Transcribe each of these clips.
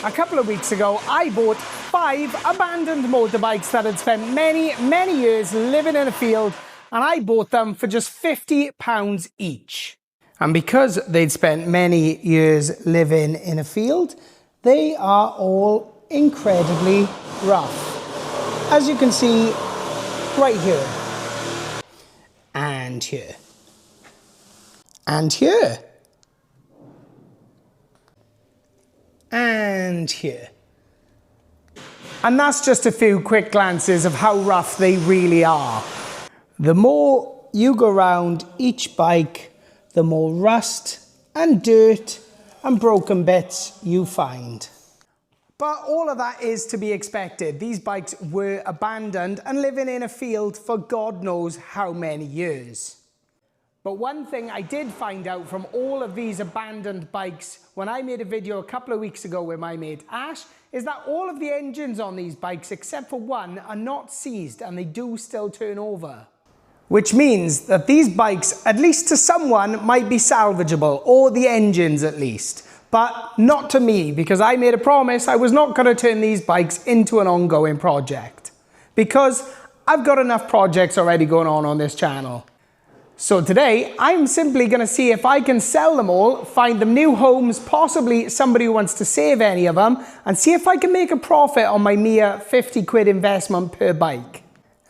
A couple of weeks ago, I bought 5 abandoned motorbikes that had spent many years living in a field, and I bought them for just £50 each. And because they'd spent many years living in a field, they are all incredibly rough. As you can see, right here, and here, and here, and here. And that's just a few quick glances of how rough they really are. The more you go around each bike, the more rust and dirt and broken bits you find. But all of that is to be expected. These bikes were abandoned and living in a field for God knows how many years. But one thing I did find out from all of these abandoned bikes when I made a video a couple of weeks ago with my mate Ash is that all of the engines on these bikes except for one are not seized and they do still turn over. Which means that these bikes, at least to someone, might be salvageable, or the engines at least. But not to me, because I made a promise I was not going to turn these bikes into an ongoing project. Because I've got enough projects already going on this channel. So today, I'm simply going to see if I can sell them all, find them new homes, possibly somebody who wants to save any of them, and see if I can make a profit on my mere 50 quid investment per bike.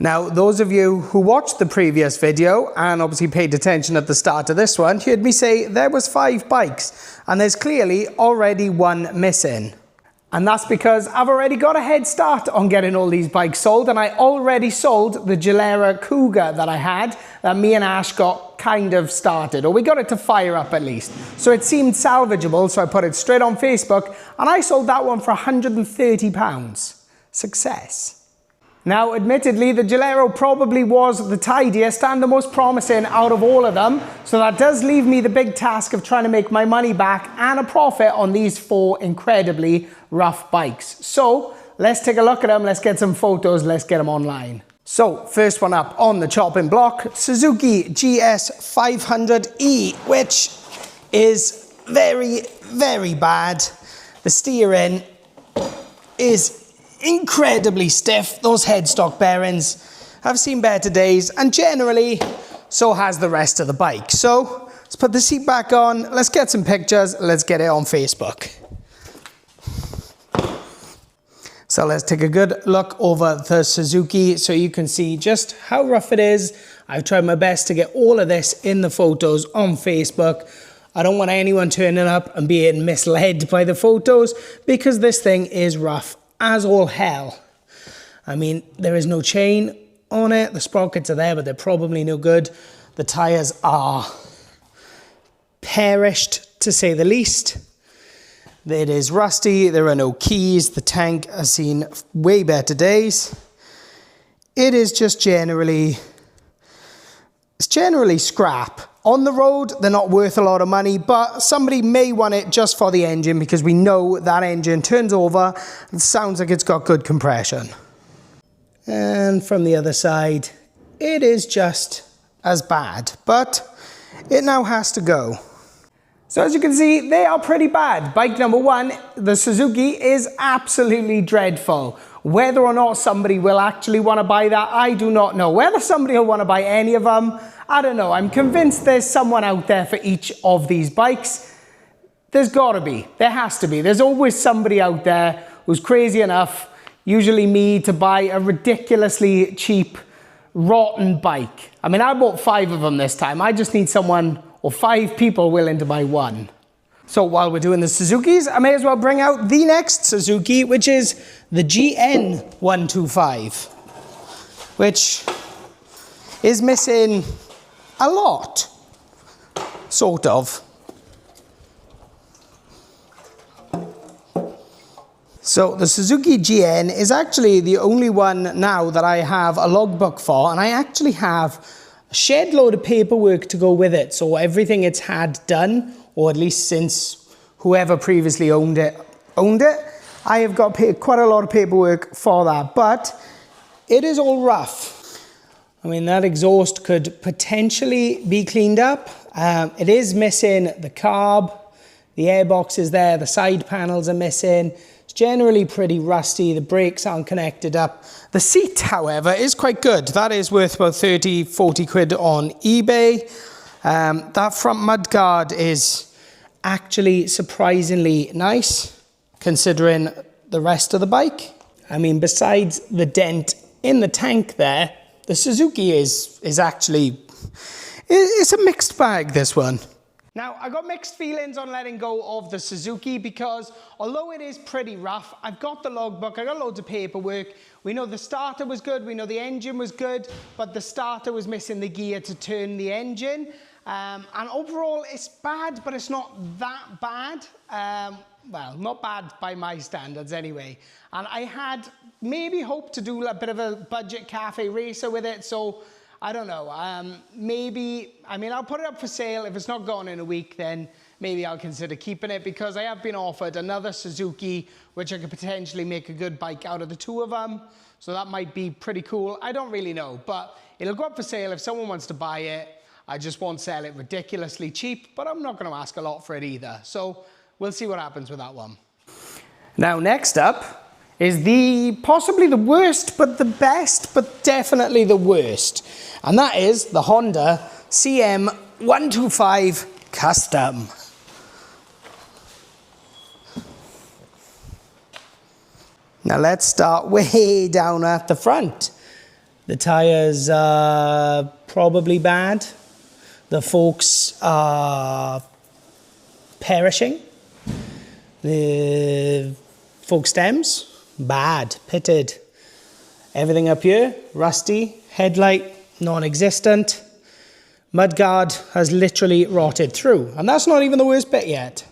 Now, those of you who watched the previous video and obviously paid attention at the start of this one, heard me say there was 5 bikes, and there's clearly already one missing. And that's because I've already got a head start on getting all these bikes sold, and I already sold the Gilera Cougar that I had, that me and Ash got kind of started, or we got it to fire up at least. So it seemed salvageable, so I put it straight on Facebook, and I sold that one for £130. Success. Now, admittedly, the Gilera probably was the tidiest and the most promising out of all of them, so that does leave me the big task of trying to make my money back and a profit on these 4 incredibly rough bikes. So, let's take a look at them, let's get some photos, let's get them online. So, first one up on the chopping block, Suzuki GS500E, which is very bad. The steering is incredibly stiff. Those headstock bearings have seen better days, and generally so has the rest of the bike. So let's put the seat back on, let's get some pictures, let's get it on Facebook. So let's take a good look over the Suzuki so you can see just how rough it is. I've tried my best to get all of this in the photos on Facebook. I don't want anyone turning up and being misled by the photos, because this thing is rough as all hell. I mean, there is no chain on it. The sprockets are there, but they're probably no good. The tires are perished, to say the least. It is rusty. There are no keys. The tank has seen way better days. It is just generally scrap. On the road, they're not worth a lot of money, but somebody may want it just for the engine, because we know that engine turns over and sounds like it's got good compression. And from the other side, it is just as bad, but it now has to go. So as you can see, they are pretty bad. Bike number 1, the Suzuki, is absolutely dreadful. Whether or not somebody will actually want to buy that, I do not know. Whether somebody will want to buy any of them, I don't know. I'm convinced there's someone out there for each of these bikes. There's got to be. There has to be. There's always somebody out there who's crazy enough, usually me, to buy a ridiculously cheap, rotten bike. I mean, I bought 5 of them this time. I just need someone, or 5 people willing to buy one. So while we're doing the Suzukis, I may as well bring out the next Suzuki, which is the GN125, which is missing a lot, sort of. So the Suzuki GN is actually the only one now that I have a logbook for, and I actually have a shed load of paperwork to go with it. So everything it's had done, or at least since whoever previously owned it, I have got quite a lot of paperwork for that, but it is all rough. I mean, that exhaust could potentially be cleaned up. It is missing the carb, The airbox is there, the side panels are missing. It's generally pretty rusty, the brakes aren't connected up. The seat, however, is quite good. That is worth about 30, 40 quid on eBay. That front mudguard is actually surprisingly nice, considering the rest of the bike. I mean, besides the dent in the tank there, the Suzuki is actually, it's a mixed bag, this one. Now, I got mixed feelings on letting go of the Suzuki because although it is pretty rough, I've got the logbook, I got loads of paperwork. We know the starter was good, we know the engine was good, but the starter was missing the gear to turn the engine. And overall, it's bad, but it's not that bad. Well, not bad by my standards anyway. And I had maybe hoped to do a bit of a budget cafe racer with it, so I don't know, maybe, I mean, I'll put it up for sale. If it's not gone in a week, then maybe I'll consider keeping it because I have been offered another Suzuki, which I could potentially make a good bike out of the two of them. So that might be pretty cool. I don't really know, but it'll go up for sale if someone wants to buy it. I just won't sell it ridiculously cheap, but I'm not going to ask a lot for it either. So we'll see what happens with that one. Now, next up is possibly the worst, but the best, but definitely the worst. And that is the Honda CM125 Custom. Now let's start way down at the front. The tires are probably bad. The forks are perishing. The fork stems, bad, pitted. Everything up here, rusty. Headlight, non-existent. Mudguard has literally rotted through. And that's not even the worst bit yet.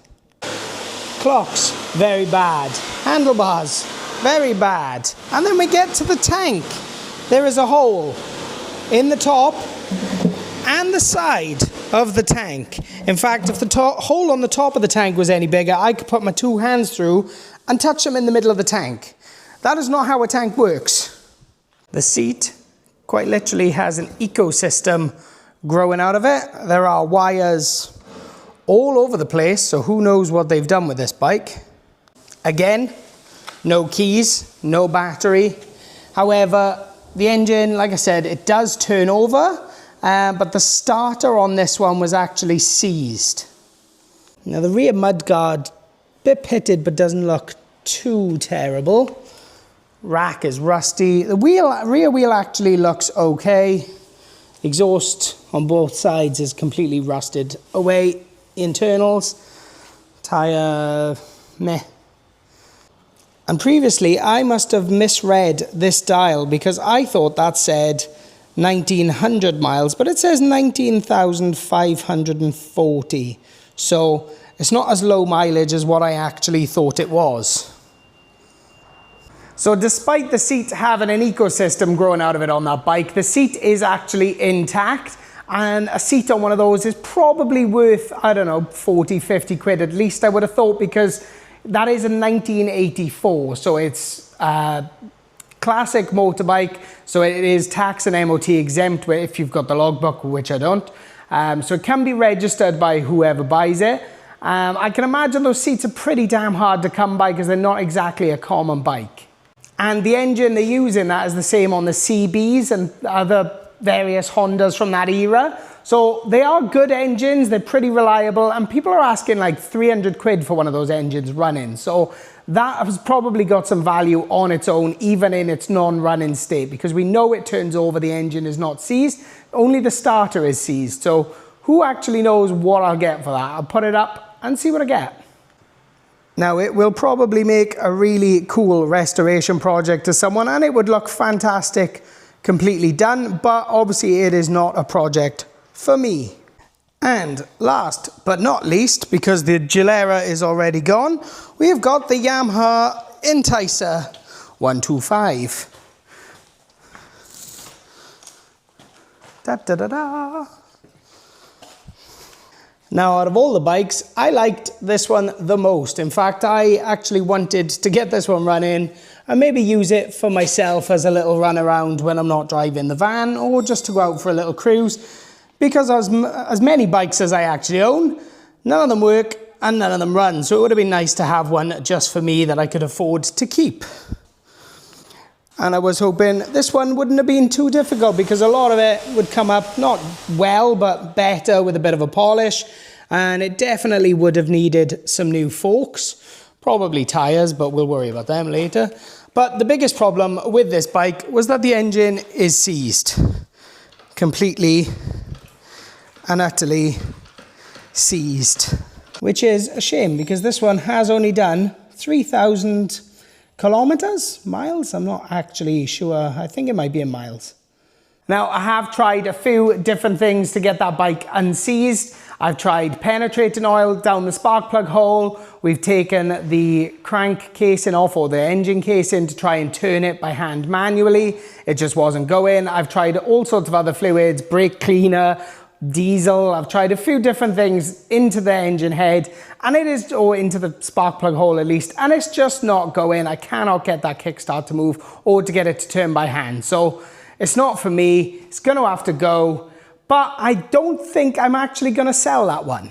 Clocks, very bad. Handlebars, very bad. And then we get to the tank. There is a hole in the top and the side of the tank. In fact, if the hole on the top of the tank was any bigger, I could put my two hands through and touch them in the middle of the tank. That is not how a tank works. The seat quite literally has an ecosystem growing out of it. There are wires all over the place, so who knows what they've done with this bike. Again, no keys, no battery. However, the engine, like I said, it does turn over, but the starter on this one was actually seized. Now the rear mudguard, bit pitted, but doesn't look too terrible. Rack is rusty. The rear wheel actually looks okay. Exhaust on both sides is completely rusted away. Internals, tire, meh. And previously, I must have misread this dial because I thought that said 1900 miles, but it says 19,540. So it's not as low mileage as what I actually thought it was. So despite the seat having an ecosystem growing out of it on that bike, the seat is actually intact. And a seat on one of those is probably worth, I don't know, 40, 50 quid at least, I would have thought, because that is a 1984, so it's a classic motorbike, so it is tax and MOT exempt if you've got the logbook, which I don't. So it can be registered by whoever buys it. I can imagine those seats are pretty damn hard to come by because they're not exactly a common bike. And the engine they're using, that is the same on the CBs and other various Hondas from that era. So they are good engines, they're pretty reliable, and people are asking like 300 quid for one of those engines running. So that has probably got some value on its own, even in its non-running state, because we know it turns over, the engine is not seized, only the starter is seized. So who actually knows what I'll get for that? I'll put it up and see what I get. Now, it will probably make a really cool restoration project to someone, and it would look fantastic completely done, but obviously it is not a project for me. And last but not least, because the Gilera is already gone, we have got the Yamaha Enticer 125. Da, da, da, da. Now, out of all the bikes, I liked this one the most. In fact, I actually wanted to get this one running and maybe use it for myself as a little run around when I'm not driving the van, or just to go out for a little cruise. Because as many bikes as I actually own, none of them work and none of them run. So it would have been nice to have one just for me that I could afford to keep. And I was hoping this one wouldn't have been too difficult because a lot of it would come up not well, but better with a bit of a polish. And it definitely would have needed some new forks, probably tires, but we'll worry about them later. But the biggest problem with this bike was that the engine is seized. Completely and utterly seized. Which is a shame because this one has only done 3,000 kilometers, miles? I'm not actually sure. I think it might be in miles. Now, I have tried a few different things to get that bike unseized. I've tried penetrating oil down the spark plug hole. We've taken the crank casing off, or the engine casing, to try and turn it by hand manually. It just wasn't going. I've tried all sorts of other fluids, brake cleaner, diesel. I've tried a few different things into the engine head, and it is, or into the spark plug hole at least, and it's just not going. I cannot get that kickstart to move or to get it to turn by hand. So it's not for me. It's going to have to go, but I don't think I'm actually going to sell that one.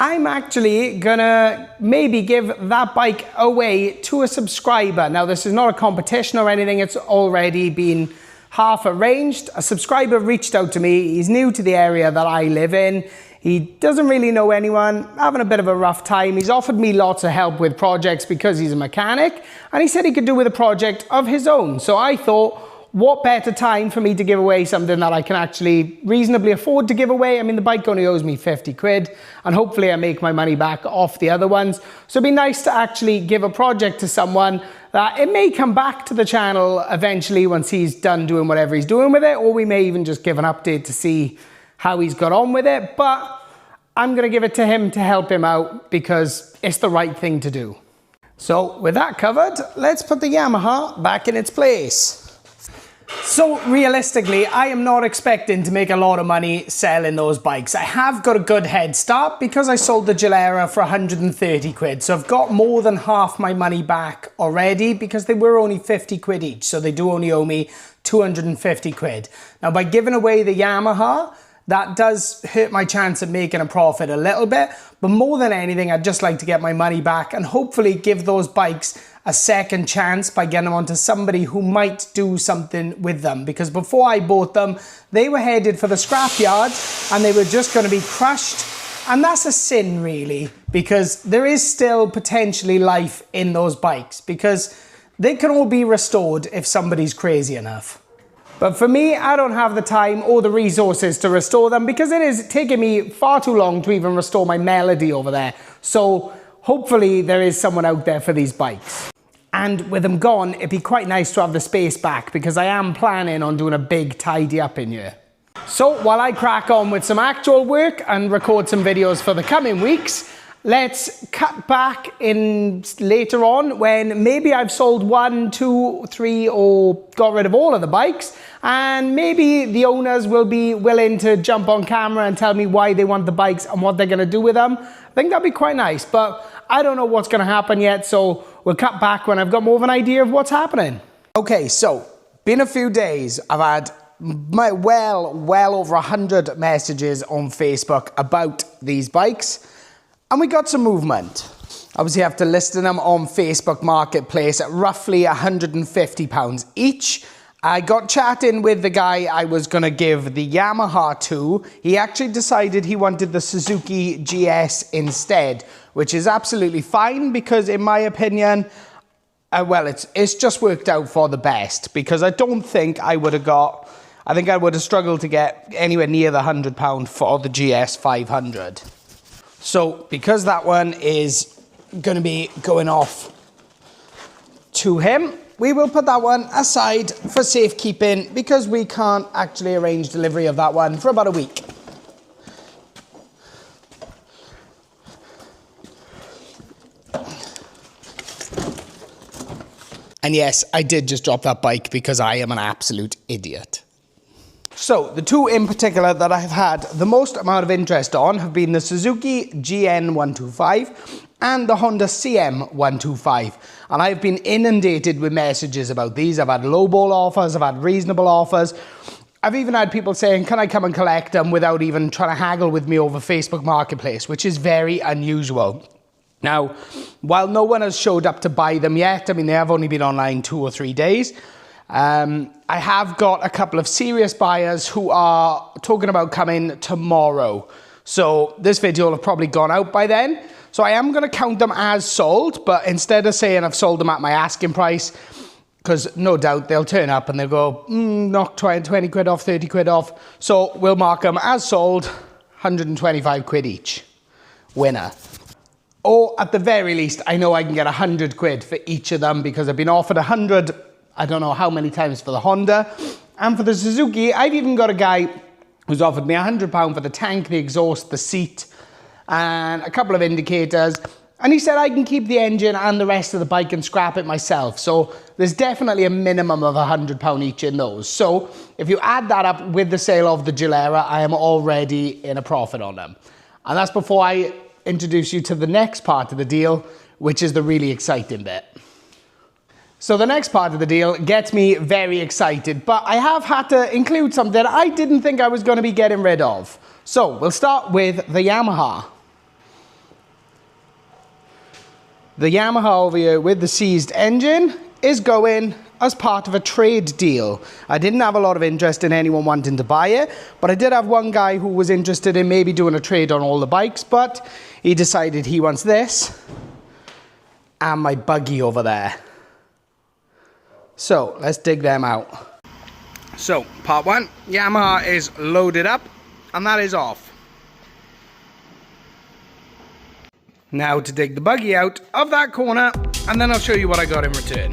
I'm actually going to maybe give that bike away to a subscriber. Now, this is not a competition or anything. It's already been half arranged. A subscriber reached out to me. He's new to the area that I live in. He doesn't really know anyone, having a bit of a rough time. He's offered me lots of help with projects because he's a mechanic, and he said he could do with a project of his own. So I thought, what better time for me to give away something that I can actually reasonably afford to give away? I mean, the bike only owes me 50 quid, and hopefully I make my money back off the other ones. So it'd be nice to actually give a project to someone that it may come back to the channel eventually once he's done doing whatever he's doing with it, or we may even just give an update to see how he's got on with it. But I'm going to give it to him to help him out because it's the right thing to do. So with that covered, let's put the Yamaha back in its place. So realistically, I am not expecting to make a lot of money selling those bikes. I have got a good head start because I sold the Gilera for 130 quid. So I've got more than half my money back already because they were only 50 quid each. So they do only owe me 250 quid. Now, by giving away the Yamaha, that does hurt my chance of making a profit a little bit. But more than anything, I'd just like to get my money back and hopefully give those bikes a second chance by getting them onto somebody who might do something with them. Because before I bought them, they were headed for the scrapyard and they were just going to be crushed. And that's a sin, really, because there is still potentially life in those bikes because they can all be restored if somebody's crazy enough. But for me, I don't have the time or the resources to restore them because it is taking me far too long to even restore my Melody over there. So hopefully there is someone out there for these bikes. And with them gone, it'd be quite nice to have the space back because I am planning on doing a big tidy up in here. So while I crack on with some actual work and record some videos for the coming weeks, let's cut back in later on when maybe I've sold 1, 2, 3 or got rid of all of the bikes, and maybe the owners will be willing to jump on camera and tell me why they want the bikes and what they're going to do with them. I think that'd be quite nice, but I don't know what's going to happen yet, so we'll cut back when I've got more of an idea of what's happening. Okay, so been a few days. I've had well over 100 messages on Facebook about these bikes. And we got some movement. Obviously, after listing them on Facebook Marketplace at roughly £150 each, I got chatting with the guy I was going to give the Yamaha to. He actually decided he wanted the Suzuki GS instead, which is absolutely fine because, in my opinion, well, it's just worked out for the best because I don't think I would have got... I think I would have struggled to get anywhere near the £100 for the GS500. So, because that one is going to be going off to him, we will put that one aside for safekeeping because we can't actually arrange delivery of that one for about a week. And yes, I did just drop that bike because I am an absolute idiot. So, the two in particular that I've had the most amount of interest on have been the Suzuki GN125 and the Honda CM125. And I've been inundated with messages about these. I've had lowball offers, I've had reasonable offers. I've even had people saying, can I come and collect them without even trying to haggle with me over Facebook Marketplace, which is very unusual. Now, while no one has showed up to buy them yet, I mean, they have only been online 2 or 3 days, I have got a couple of serious buyers who are talking about coming tomorrow. So this video will have probably gone out by then. So I am going to count them as sold, but instead of saying I've sold them at my asking price, because no doubt they'll turn up and they'll go, knock 20 quid off, 30 quid off. So we'll mark them as sold, 125 quid each. Winner. Or at the very least, I know I can get 100 quid for each of them because I've been offered 100, I don't know how many times for the Honda. And for the Suzuki, I've even got a guy who's offered me £100 for the tank, the exhaust, the seat, and a couple of indicators. And he said I can keep the engine and the rest of the bike and scrap it myself. So there's definitely a minimum of £100 each in those. So if you add that up with the sale of the Gilera, I am already in a profit on them. And that's before I introduce you to the next part of the deal, which is the really exciting bit. So the next part of the deal gets me very excited, but I have had to include something I didn't think I was going to be getting rid of. So we'll start with the Yamaha. The Yamaha over here with the seized engine is going as part of a trade deal. I didn't have a lot of interest in anyone wanting to buy it, but I did have one guy who was interested in maybe doing a trade on all the bikes, but he decided he wants this and my buggy over there. So let's dig them out. So part one, Yamaha is loaded up and that is off. Now to dig the buggy out of that corner, and then I'll show you what I got in return.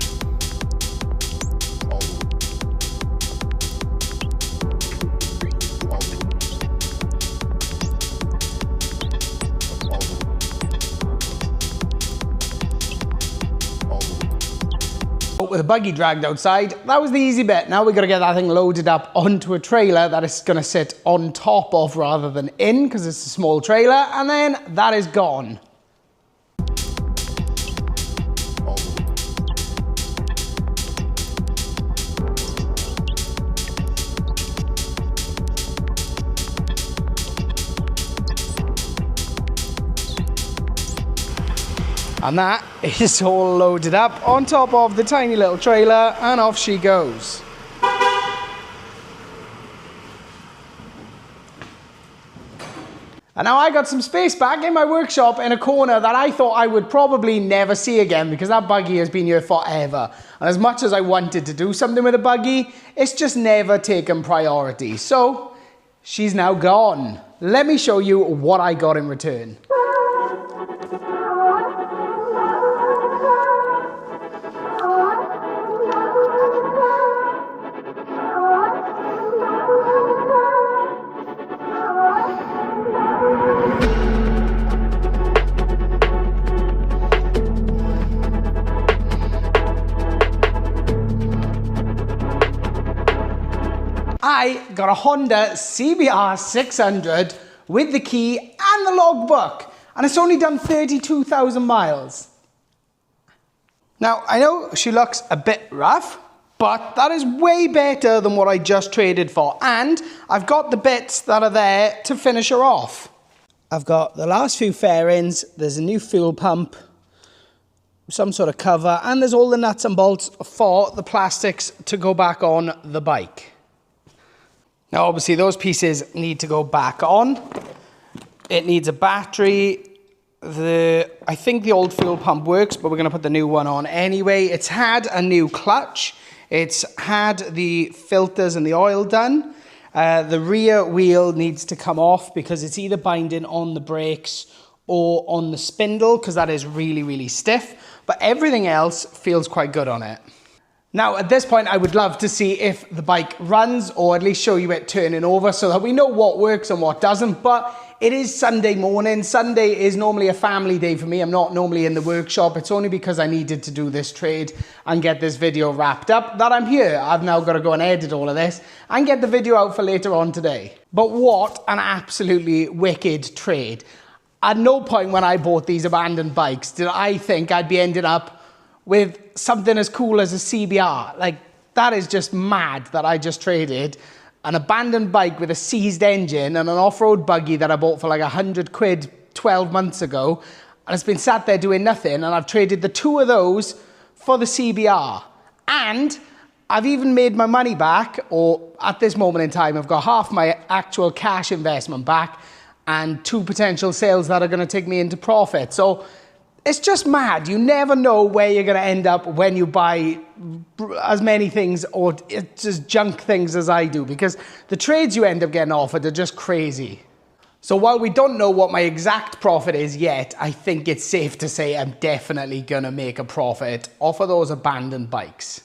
With the buggy dragged outside, that was the easy bit. Now we've got to get that thing loaded up onto a trailer that is going to sit on top of rather than in, because it's a small trailer, and then that is gone. And that is all loaded up on top of the tiny little trailer, and off she goes. And now I got some space back in my workshop in a corner that I thought I would probably never see again, because that buggy has been here forever. And as much as I wanted to do something with a buggy, it's just never taken priority. So she's now gone. Let me show you what I got in return. I got a Honda CBR600 with the key and the logbook, and it's only done 32,000 miles. Now, I know she looks a bit rough, but that is way better than what I just traded for, and I've got the bits that are there to finish her off. I've got the last few fairings, there's a new fuel pump, some sort of cover, and there's all the nuts and bolts for the plastics to go back on the bike. Now, obviously, those pieces need to go back on. It needs a battery. I think the old fuel pump works, but we're going to put the new one on anyway. It's had a new clutch. It's had the filters and the oil done. The rear wheel needs to come off because it's either binding on the brakes or on the spindle, because that is really, really stiff. But everything else feels quite good on it. Now, at this point, I would love to see if the bike runs, or at least show you it turning over so that we know what works and what doesn't. But it is Sunday morning. Sunday is normally a family day for me. I'm not normally in the workshop. It's only because I needed to do this trade and get this video wrapped up that I'm here. I've now got to go and edit all of this and get the video out for later on today. But what an absolutely wicked trade. At no point when I bought these abandoned bikes did I think I'd be ending up with something as cool as a CBR. Like, that is just mad that I just traded an abandoned bike with a seized engine and an off-road buggy that I bought for like 100 quid 12 months ago, and it's been sat there doing nothing, and I've traded the 2 of those for the CBR. And I've even made my money back, or at this moment in time, I've got half my actual cash investment back and 2 potential sales that are going to take me into profit. So it's just mad. You never know where you're going to end up when you buy as many things or just junk things as I do, because the trades you end up getting offered are just crazy. So while we don't know what my exact profit is yet, I think it's safe to say I'm definitely going to make a profit off of those abandoned bikes.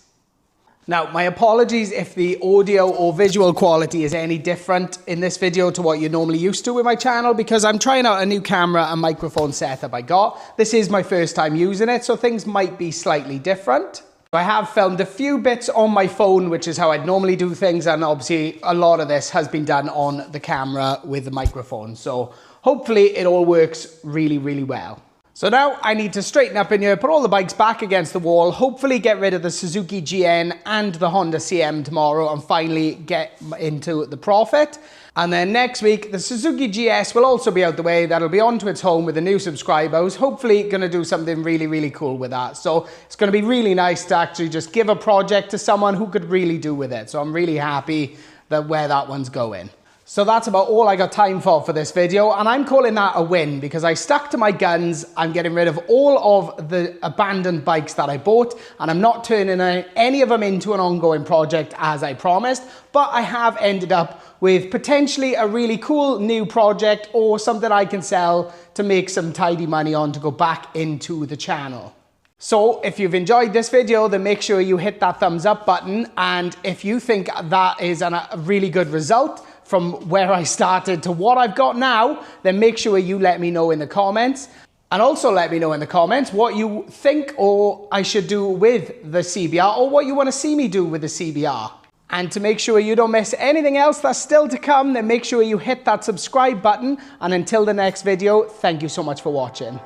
Now, my apologies if the audio or visual quality is any different in this video to what you're normally used to with my channel, because I'm trying out a new camera and microphone setup I got. This is my first time using it, so things might be slightly different. I have filmed a few bits on my phone, which is how I'd normally do things, and obviously a lot of this has been done on the camera with the microphone. So hopefully it all works really, really well. So now I need to straighten up in here, put all the bikes back against the wall, hopefully get rid of the Suzuki GN and the Honda CM tomorrow, and finally get into the profit. And then next week, the Suzuki GS will also be out the way. That'll be on to its home with a new subscriber who's hopefully going to do something really, really cool with that. So it's going to be really nice to actually just give a project to someone who could really do with it. So I'm really happy that where that one's going. So that's about all I got time for this video, and I'm calling that a win because I stuck to my guns. I'm getting rid of all of the abandoned bikes that I bought, and I'm not turning any of them into an ongoing project as I promised, but I have ended up with potentially a really cool new project or something I can sell to make some tidy money on to go back into the channel. So if you've enjoyed this video, then make sure you hit that thumbs up button, and if you think that is a really good result from where I started to what I've got now, then make sure you let me know in the comments. And also let me know in the comments what you think or I should do with the CBR, or what you want to see me do with the CBR. And to make sure you don't miss anything else that's still to come, then make sure you hit that subscribe button. And until the next video, thank you so much for watching.